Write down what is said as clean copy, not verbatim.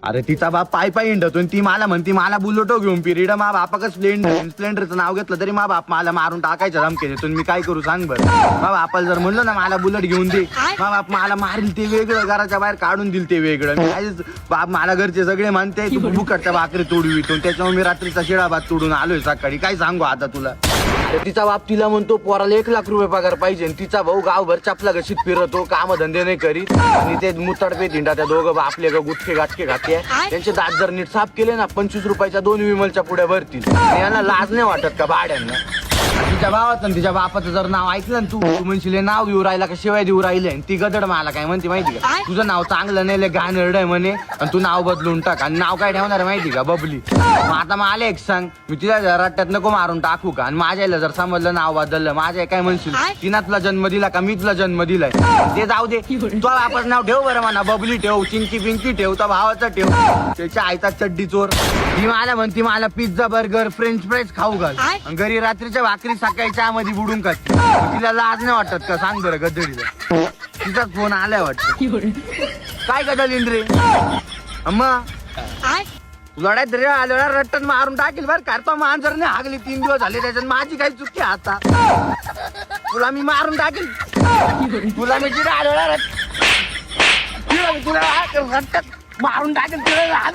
अरे तिचा बाप पाय पाय हिंडतो ती मला म्हणती मला बुलेटो घेऊन पिरियड मा बापाक स्प्लेंडरचं नाव घेतलं तरी मा बाप मला मारून टाकायचं धमके देतो मी काय करू सांग बरं. मा बापाला जर म्हणलं ना मला बुलेट घेऊन दे मा बाप मला मारील ते वेगळं घराच्या बाहेर काढून दिल ते वेगळं. मी बाप मला घरचे सगळे म्हणते तू बुकटच्या भाकरी तोडवितो त्याच्यामुळे मी रात्रीचा शिळा भात तोडून आलोय सकाळी. काय सांगू आता तुला. तिचा बाप तिला म्हणतो पोराला 1 लाख रुपये पगार पाहिजे. तिचा भाऊ गावभर चपला घशीत फिरतो काम धंदे नाही करीत आणि ते मुतडपे धिंडा त्या दोघं आपले गुटके गाटके घातके त्यांचे दात जर नीट साफ केले ना 25 रुपयाच्या 2 विमलच्या पुढे भरतील. यांना लाज नाही वाटत का भाड्यांना. तिच्या भावाचं तिच्या बापाचं जर नाव ऐकलं ना तू म्हणशील नाव देऊ राहिला का शिवाय देऊ राहिले. ती गदड मला काय म्हणते माहिती का तुझं नाव चांगलं नाही घाणेरड आहे म्हणे आणि तू नाव बदलून टाक आणि नाव काय ठेवणार माहिती का बबली. मग आता मला एक सांग मी तिला रट्ट्यात नको मारून टाकू का आणि माझ्याला जर समजलं नाव बदललं माझ्या काय म्हणशील तिना तुला जन्म दिला का मी तुला जन्म दिलाय ते जाऊ दे. तू आपण नाव ठेव बरं म्हणा बबली ठेव चिंकी पिंकी ठेव तर भावाचं ठेव त्याच्या आईचा चड्डी चोर. ती मला म्हणती मला पिझ्झा बर्गर फ्रेंच फ्राईज खाऊ घाल आणि घरी रात्रीच्या भाकरी सकाळी चहामध्ये बुडून खाते. तिला लाज नाही वाटत का सांग बरं गदडीला. तिचाच फोन आलाय वाटत. काय गदडीन रे अम्मा लढायत रे आलेला रट्टन मारून टाकेल बरं करतो मांजर नाही हागली 3 दिवस झाले त्याच्यात माझी काही चुकी आता तुला मी मारून टाकेल. तुला मी तिला आलेला तुला रट्टत मारून टाकेल तुला